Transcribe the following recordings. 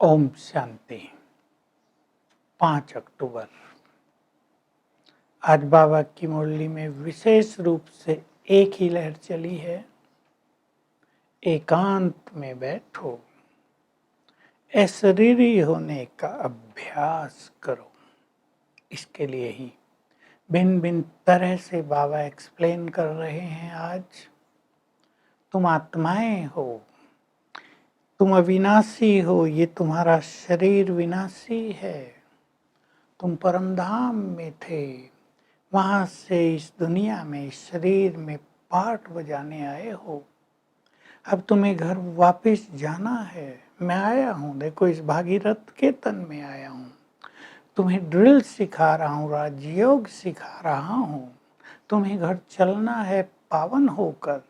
ओम शांति। 5 अक्टूबर। आज बाबा की मुरली में विशेष रूप से एक ही लहर चली है, एकांत में बैठो, अशरीरी होने का अभ्यास करो। इसके लिए ही भिन्न भिन्न तरह से बाबा एक्सप्लेन कर रहे हैं। आज तुम आत्माएं हो, तुम अविनाशी हो, ये तुम्हारा शरीर विनाशी है। तुम परमधाम में थे, वहां से इस दुनिया में, इस शरीर में पाठ बजाने आए हो। अब तुम्हें घर वापस जाना है। मैं आया हूँ, देखो इस भागीरथ के तन में आया हूँ। तुम्हें ड्रिल सिखा रहा हूँ, राजयोग सिखा रहा हूँ। तुम्हें घर चलना है पावन होकर।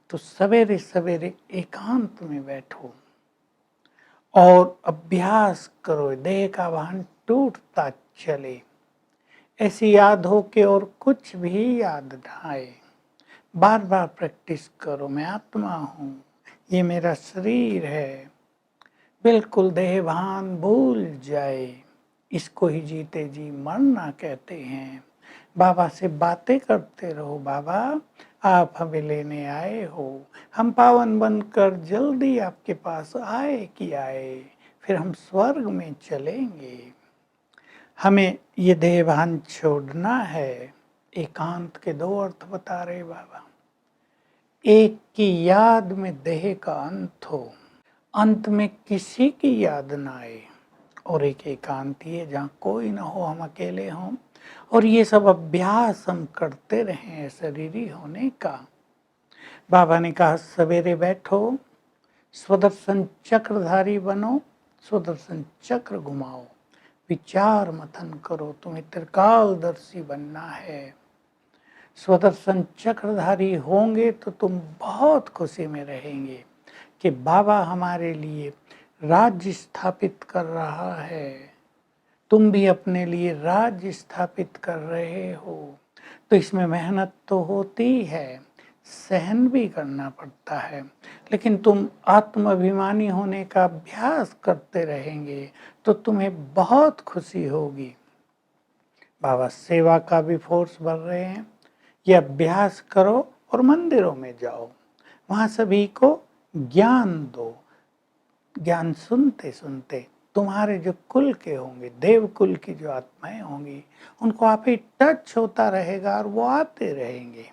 तो सवेरे सवेरे एकांत में बैठो और अभ्यास करो, देह का वाहन टूटता चले। ऐसी याद हो कि और कुछ भी याद न आए। बार बार प्रैक्टिस करो, मैं आत्मा हूँ, ये मेरा शरीर है। बिल्कुल देह भान भूल जाए। इसको ही जीते जी मरना कहते हैं। बाबा से बातें करते रहो, बाबा आप हमें लेने आए हो, हम पावन बनकर जल्दी आपके पास आए कि आए, फिर हम स्वर्ग में चलेंगे। हमें ये देहभान छोड़ना है। एकांत के 2 अर्थ बता रहे बाबा। एक की याद में देह का अंत हो, अंत में किसी की याद ना आए। और एक एकांत ये जहाँ कोई ना हो, हम अकेले हों और ये सब अभ्यास हम करते रहें शरीरी होने का। बाबा ने कहा सवेरे बैठो, स्वदर्शन चक्रधारी बनो, स्वदर्शन चक्र घुमाओ, विचार मतन करो, तुम्हें त्रिकालदर्शी बनना है। स्वदर्शन चक्रधारी होंगे तो तुम बहुत खुशी में रहेंगे कि बाबा हमारे लिए राज्य स्थापित कर रहा है। तुम भी अपने लिए राज्य स्थापित कर रहे हो, तो इसमें मेहनत तो होती है, सहन भी करना पड़ता है, लेकिन तुम आत्माभिमानी होने का अभ्यास करते रहेंगे तो तुम्हें बहुत खुशी होगी। बाबा सेवा का भी फोर्स भर रहे हैं। ये अभ्यास करो और मंदिरों में जाओ, वहाँ सभी को ज्ञान दो। ज्ञान सुनते सुनते तुम्हारे जो कुल के होंगे, देव कुल की जो आत्माएं होंगी, उनको आप ही टच होता रहेगा और वो आते रहेंगे।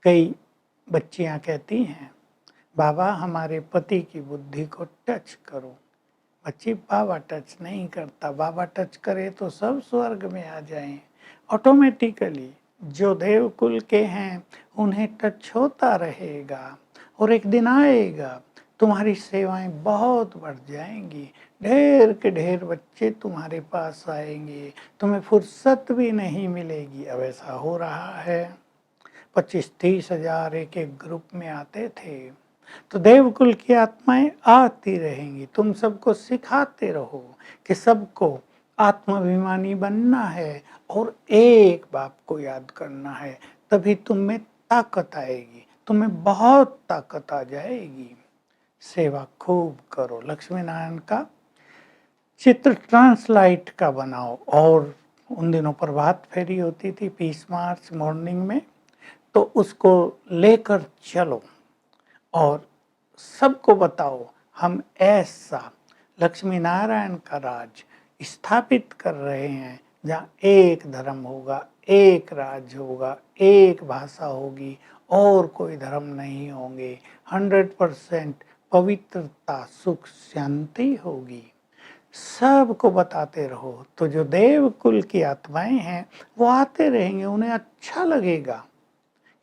कई बच्चियां कहती हैं बाबा हमारे पति की बुद्धि को टच करो। बच्ची बाबा टच नहीं करता, बाबा टच करे तो सब स्वर्ग में आ जाएं। ऑटोमेटिकली जो देव कुल के हैं उन्हें टच होता रहेगा और एक दिन आएगा तुम्हारी सेवाएं बहुत बढ़ जाएंगी। ढेर के ढेर बच्चे तुम्हारे पास आएंगे, तुम्हें फुर्सत भी नहीं मिलेगी। अब ऐसा हो रहा है। 25-30 हजार एक एक ग्रुप में आते थे। तो देवकुल की आत्माएं आती रहेंगी। तुम सबको सिखाते रहो कि सबको आत्माभिमानी बनना है और एक बाप को याद करना है, तभी तुम में ताकत आएगी, तुम्हें बहुत ताकत आ जाएगी। सेवा खूब करो। लक्ष्मी नारायण का चित्र ट्रांसलाइट का बनाओ। और उन दिनों प्रभात फेरी होती थी 20 मार्च मॉर्निंग में, तो उसको लेकर चलो और सबको बताओ हम ऐसा लक्ष्मी नारायण का राज स्थापित कर रहे हैं जहाँ एक धर्म होगा, एक राज होगा, एक भाषा होगी और कोई धर्म नहीं होंगे। 100% पवित्रता, सुख, शांति होगी। सबको बताते रहो तो जो देव कुल की आत्माएं हैं वो आते रहेंगे। उन्हें अच्छा लगेगा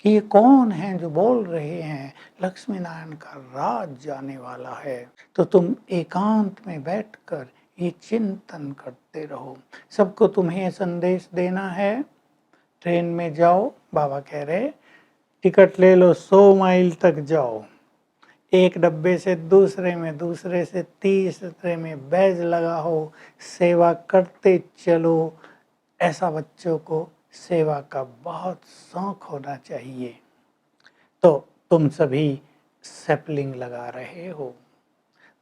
कि ये कौन है जो बोल रहे हैं, लक्ष्मी नारायण का राज जाने वाला है। तो तुम एकांत में बैठकर ये चिंतन करते रहो। सबको तुम्हें संदेश देना है। ट्रेन में जाओ, बाबा कह रहे टिकट ले लो, 100 माइल तक जाओ, एक डब्बे से दूसरे में, दूसरे से तीसरे में बैज लगा हो, सेवा करते चलो। ऐसा बच्चों को सेवा का बहुत शौक होना चाहिए। तो तुम सभी सैपलिंग लगा रहे हो,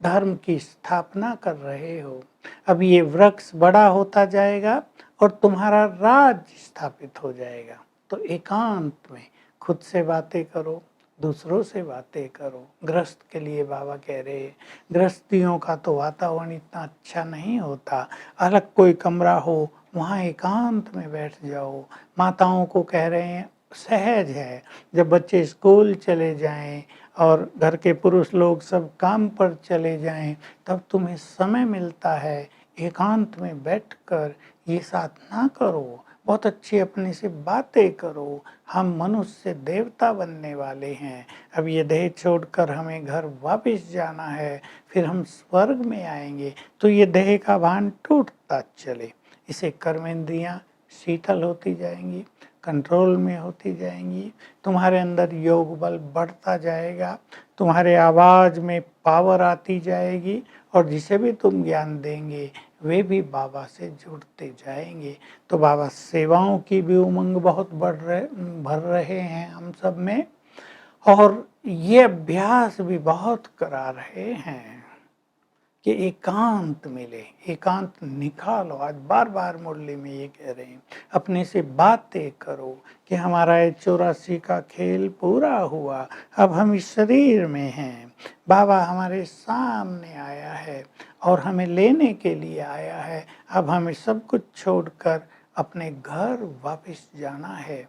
धर्म की स्थापना कर रहे हो। अब ये वृक्ष बड़ा होता जाएगा और तुम्हारा राज स्थापित हो जाएगा। तो एकांत में खुद से बातें करो, दूसरों से बातें करो। गृहस्थ के लिए बाबा कह रहे हैं, गृहस्थियों का तो वातावरण इतना अच्छा नहीं होता, अलग कोई कमरा हो, वहाँ एकांत में बैठ जाओ। माताओं को कह रहे हैं सहज है, जब बच्चे स्कूल चले जाएं और घर के पुरुष लोग सब काम पर चले जाएं, तब तुम्हें समय मिलता है एकांत में बैठकर ये साधना करो, बहुत अच्छी अपने से बातें करो। हम मनुष्य से देवता बनने वाले हैं। अब ये देह छोड़कर हमें घर वापस जाना है, फिर हम स्वर्ग में आएंगे। तो ये देह का भान टूटता चले, इसे कर्मेंद्रियां शीतल होती जाएंगी, कंट्रोल में होती जाएंगी, तुम्हारे अंदर योग बल बढ़ता जाएगा, तुम्हारे आवाज में पावर आती जाएगी और जिसे भी तुम ज्ञान देंगे वे भी बाबा से जुड़ते जाएंगे। तो बाबा सेवाओं की भी उमंग बहुत भर रहे हैं हम सब में, और ये अभ्यास भी बहुत करा रहे हैं कि एकांत मिले, एकांत निकालो। आज बार बार मुरली में ये कह रहे हैं, अपने से बातें करो कि हमारा ये 84 का खेल पूरा हुआ, अब हम इस शरीर में हैं, बाबा हमारे सामने आया है और हमें लेने के लिए आया है। अब हमें सब कुछ छोड़कर अपने घर वापस जाना है,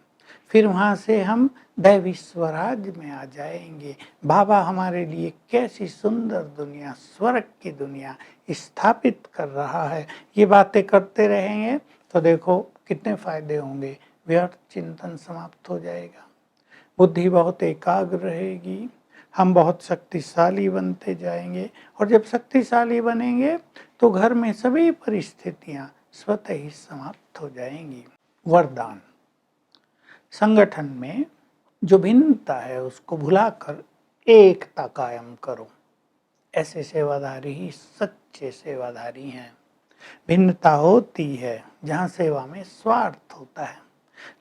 फिर वहाँ से हम दैवी स्वराज में आ जाएंगे। बाबा हमारे लिए कैसी सुंदर दुनिया, स्वर्ग की दुनिया स्थापित कर रहा है। ये बातें करते रहेंगे तो देखो कितने फायदे होंगे। व्यर्थ चिंतन समाप्त हो जाएगा, बुद्धि बहुत एकाग्र रहेगी, हम बहुत शक्तिशाली बनते जाएंगे। और जब शक्तिशाली बनेंगे तो घर में सभी परिस्थितियां स्वतः ही समाप्त हो जाएंगी। वरदान, संगठन में जो भिन्नता है उसको भुलाकर एकता कायम करो। ऐसे सेवाधारी ही सच्चे सेवाधारी हैं। भिन्नता होती है जहाँ सेवा में स्वार्थ होता है,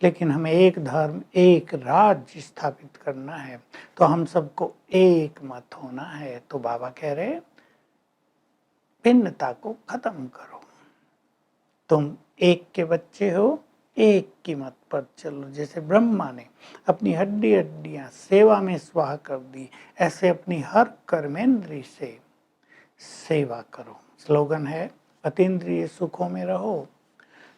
लेकिन हमें एक धर्म एक राज्य स्थापित करना है, तो हम सबको एक मत होना है। तो बाबा कह रहे भिन्नता को खत्म करो। तुम एक के बच्चे हो, एक की मत पर चलो। जैसे ब्रह्मा ने अपनी हड्डियां सेवा में स्वाहा कर दी, ऐसे अपनी हर कर्मेंद्रिय से सेवा करो। स्लोगन है अतीन्द्रिय सुखों में रहो।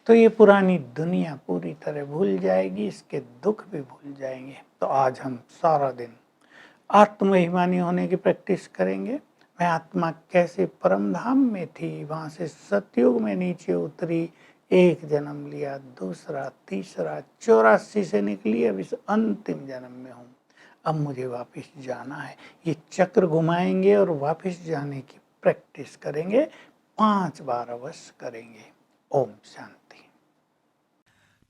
तो ये पुरानी दुनिया पूरी तरह भूल जाएगी, इसके दुख भी भूल जाएंगे। तो आज हम सारा दिन आत्मअभिमानी होने की प्रैक्टिस करेंगे। मैं आत्मा कैसे परम धाम में थी, वहाँ से सतयुग में नीचे उतरी, एक जन्म लिया, दूसरा, तीसरा, 84 से निकली, अब इस अंतिम जन्म में हूँ, अब मुझे वापस जाना है। ये चक्र घुमाएंगे और वापस जाने की प्रैक्टिस करेंगे, 5 बार अवश्य करेंगे। Om Shanti.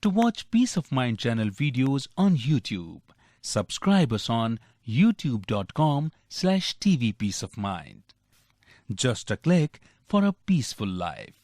To watch Peace of Mind channel videos on YouTube, subscribe us on youtube.com/tvpeaceofmind. Just a click for a peaceful life.